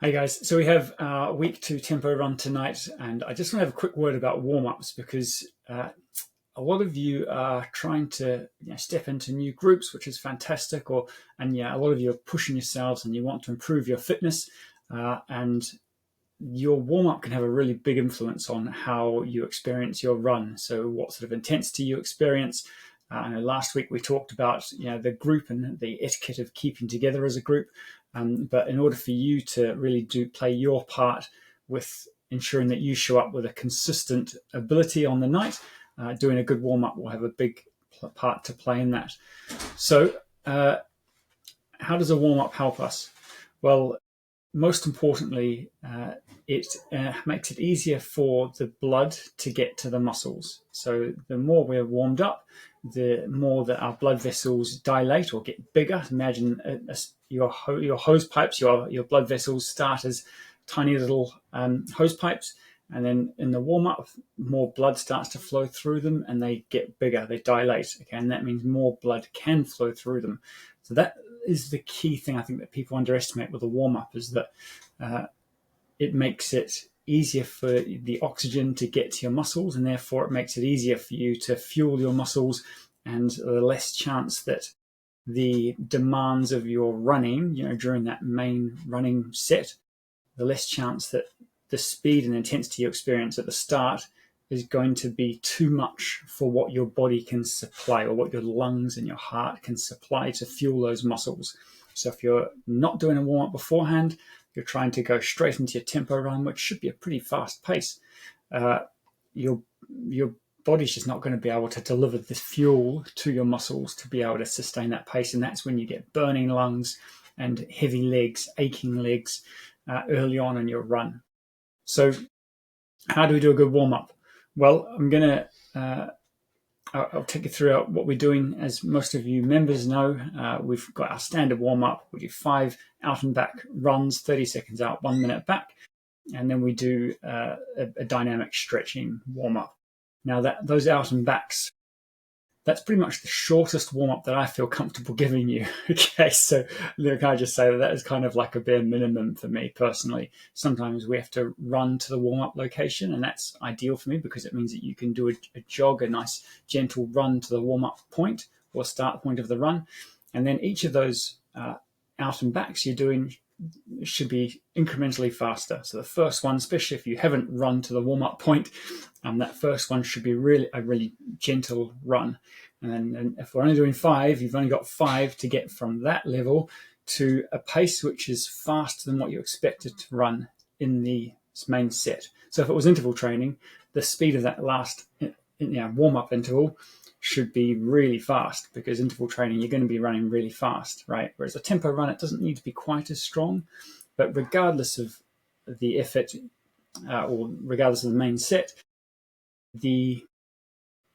Hey guys, so we have our week 2 tempo run tonight, and I just want to have a quick word about warm-ups because a lot of you are trying to step into new groups, which is fantastic, a lot of you are pushing yourselves and you want to improve your fitness, and your warm-up can have a really big influence on how you experience your run. So what sort of intensity you experience. I know last week we talked about the group and the etiquette of keeping together as a group. But in order for you to really play your part with ensuring that you show up with a consistent ability on the night, doing a good warm-up will have a big part to play in that. So how does a warm-up help us? Well, most importantly, it makes it easier for the blood to get to the muscles. So the more we're warmed up, the more that our blood vessels dilate or get bigger. Imagine your hose pipes, your blood vessels start as tiny little hose pipes, and then in the warm-up, more blood starts to flow through them and they get bigger, they dilate. Okay, and that means more blood can flow through them. So that is the key thing I think that people underestimate with a warm-up, is that it makes it easier for the oxygen to get to your muscles, and therefore it makes it easier for you to fuel your muscles, and the less chance that the demands of your running, during that main running set, the less chance that the speed and intensity you experience at the start is going to be too much for what your body can supply, or what your lungs and your heart can supply to fuel those muscles. So if you're not doing a warm-up beforehand, you're trying to go straight into your tempo run, which should be a pretty fast pace, your body's just not going to be able to deliver the fuel to your muscles to be able to sustain that pace. And that's when you get burning lungs and heavy legs, aching legs early on in your run. So how do we do a good warm-up? Well, I'll take you through what we're doing. As most of you members know, we've got our standard warm-up. We do 5 out and back runs, 30 seconds out, 1 minute back. And then we do a dynamic stretching warm-up. Now, those out and backs, that's pretty much the shortest warm-up that I feel comfortable giving you. Okay, so can I just say that is kind of like a bare minimum for me personally. Sometimes we have to run to the warm-up location, and that's ideal for me because it means that you can do a jog, a nice gentle run to the warm-up point or start point of the run. And then each of those out and backs you're doing should be incrementally faster. So the first one, especially if you haven't run to the warm-up point, that first one should be a really gentle run. And then if we're only doing 5, you've only got 5 to get from that level to a pace which is faster than what you expected to run in the main set. So if it was interval training, the speed of that last warm-up interval should be really fast, because interval training, you're going to be running really fast, right? Whereas a tempo run, it doesn't need to be quite as strong. But regardless of the effort or regardless of the main set, the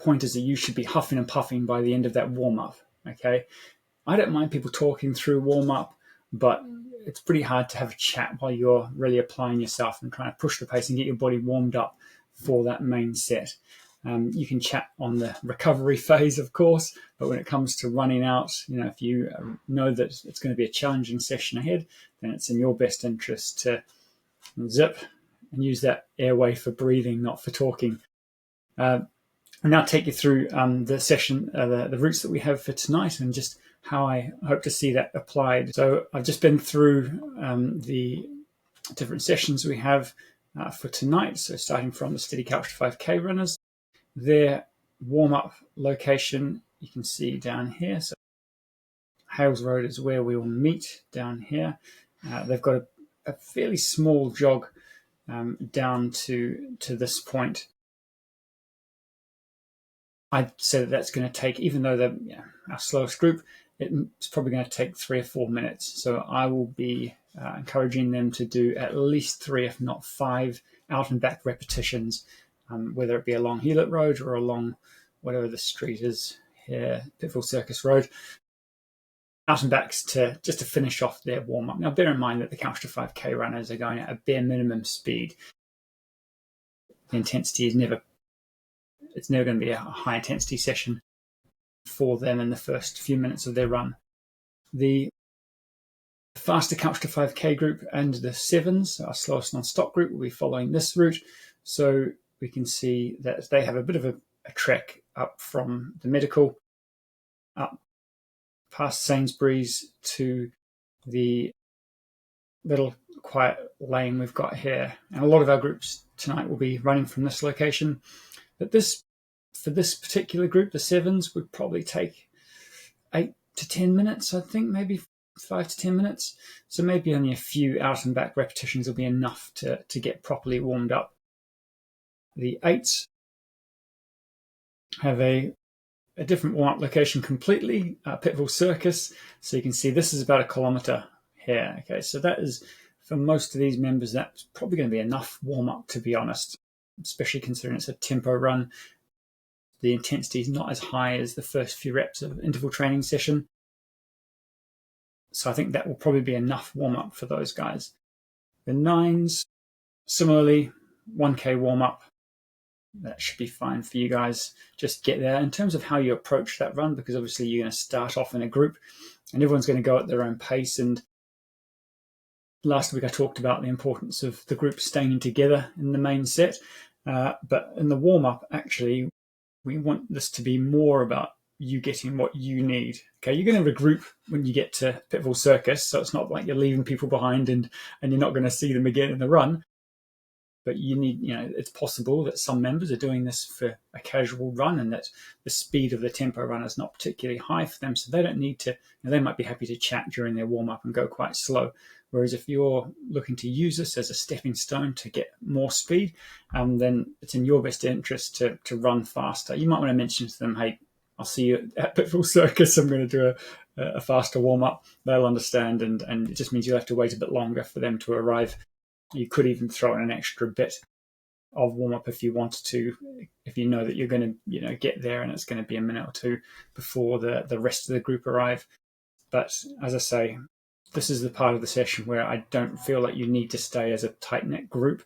point is that you should be huffing and puffing by the end of that warm-up, okay? I don't mind people talking through warm-up, but it's pretty hard to have a chat while you're really applying yourself and trying to push the pace and get your body warmed up for that main set. You can chat on the recovery phase, of course, but when it comes to running out, if you know that it's going to be a challenging session ahead, then it's in your best interest to zip and use that airway for breathing, not for talking. I'll now take you through the session, the routes that we have for tonight, and just how I hope to see that applied. So I've just been through the different sessions we have for tonight. So starting from the Steady Couch to 5K runners, their warm-up location you can see down here. So Hales Road is where we will meet down here. They've got a fairly small jog down to this point. I'd say that that's going to take, even though they're our slowest group, it's probably going to take 3 or 4 minutes. So I will be encouraging them to do at least 3, if not 5, out and back repetitions, whether it be along Hewlett Road or along whatever the street is here, Pittville Circus Road, out and backs just to finish off their warm-up. Now, bear in mind that the Couch to 5K runners are going at a bare minimum speed. The intensity is never going to be a high intensity session for them in the first few minutes of their run. The The faster couch to 5K group and the sevens, our slowest non-stop group, will be following this route. So we can see that they have a bit of a trek up from the medical, up past Sainsbury's to the little quiet lane we've got here. And a lot of our groups tonight will be running from this location. But for this particular group, the sevens, would probably take 8 to 10 minutes, I think, maybe 5 to 10 minutes. So maybe only a few out and back repetitions will be enough to get properly warmed up. The eights have a different warm-up location completely, Pitfall Circus. So you can see this is about 1 kilometre here. Okay, so that is, for most of these members, that's probably going to be enough warm-up, to be honest, especially considering it's a tempo run. The intensity is not as high as the first few reps of interval training session. So I think that will probably be enough warm-up for those guys. The nines, similarly, 1K warm-up. That should be fine for you guys. Just get there. In terms of how you approach that run, because obviously you're going to start off in a group and everyone's going to go at their own pace. And last week I talked about the importance of the group staying together in the main set. But in the warm-up, actually, we want this to be more about you getting what you need. Okay, you're going to regroup when you get to Pitfall Circus, so it's not like you're leaving people behind and you're not going to see them again in the run. But you need, it's possible that some members are doing this for a casual run and that the speed of the tempo run is not particularly high for them, so they don't need to, they might be happy to chat during their warm-up and go quite slow. Whereas if you're looking to use this as a stepping stone to get more speed, then it's in your best interest to run faster. You might want to mention to them, hey, I'll see you at Pitfall Circus, I'm going to do a faster warm-up. They'll understand, and it just means you'll have to wait a bit longer for them to arrive. You could even throw in an extra bit of warm-up if you wanted to, if you know that you're going to get there and it's going to be a minute or two before the rest of the group arrive. But as I say, this is the part of the session where I don't feel like you need to stay as a tight-knit group.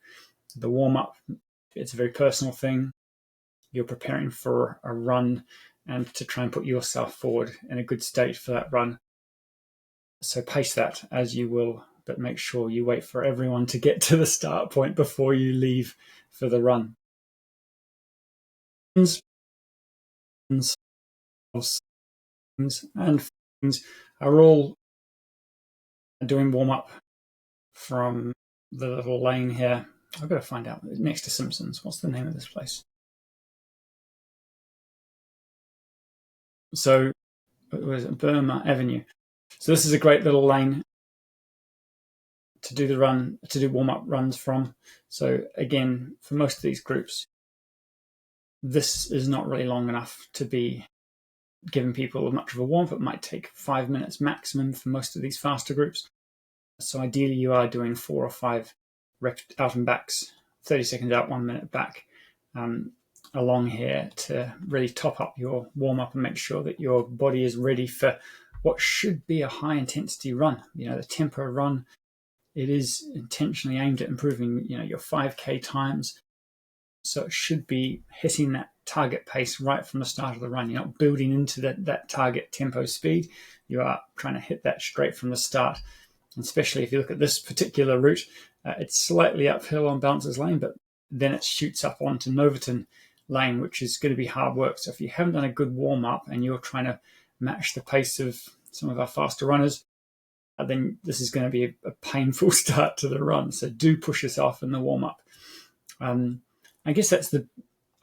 The warm-up, it's a very personal thing. You're preparing for a run and to try and put yourself forward in a good state for that run. So pace that as you will, but make sure you wait for everyone to get to the start point before you leave for the run. And are all doing warm-up from the little lane here. I've got to find out, next to Simpsons, what's the name of this place? So it was Burma Avenue. So this is a great little lane to do the run, to do warm-up runs from. So again, for most of these groups, this is not really long enough to be giving people much of a warm-up. It might take 5 minutes maximum for most of these faster groups. So ideally you are doing 4 or 5 reps out and backs, 30 seconds out, 1 minute back, along here to really top up your warm-up and make sure that your body is ready for what should be a high-intensity run. The tempo run, it is intentionally aimed at improving, your 5K times. So it should be hitting that target pace right from the start of the run. You're not building into that target tempo speed. You are trying to hit that straight from the start. And especially if you look at this particular route, it's slightly uphill on Bouncers Lane, but then it shoots up onto Noverton Lane, which is going to be hard work. So if you haven't done a good warm-up and you're trying to match the pace of some of our faster runners, then this is going to be a painful start to the run. So do push yourself in the warm-up. I guess that's the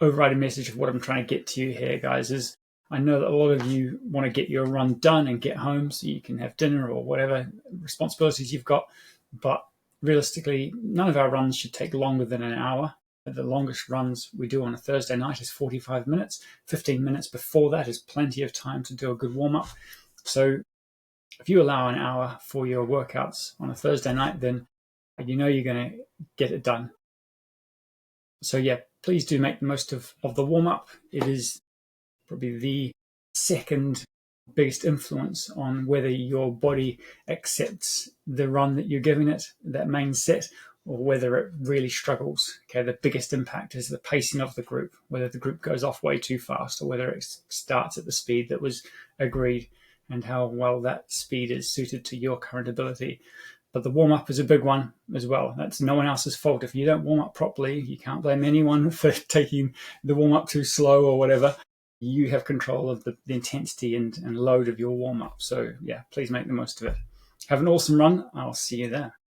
overriding message of what I'm trying to get to you here, guys, is I know that a lot of you want to get your run done and get home so you can have dinner or whatever responsibilities you've got. But realistically, none of our runs should take longer than an hour. The longest runs we do on a Thursday night is 45 minutes. 15 minutes before that is plenty of time to do a good warm-up. So if you allow an hour for your workouts on a Thursday night, then you know you're going to get it done. So yeah, please do make the most of the warm-up. It is probably the second biggest influence on whether your body accepts the run that you're giving it, that main set, or whether it really struggles. Okay, the biggest impact is the pacing of the group, whether the group goes off way too fast or whether it starts at the speed that was agreed. and how well that speed is suited to your current ability. But the warm-up is a big one as well. That's no one else's fault. If you don't warm up properly, you can't blame anyone for taking the warm-up too slow or whatever. You have control of the intensity and load of your warm-up. So yeah, please make the most of it. Have an awesome run. I'll see you there.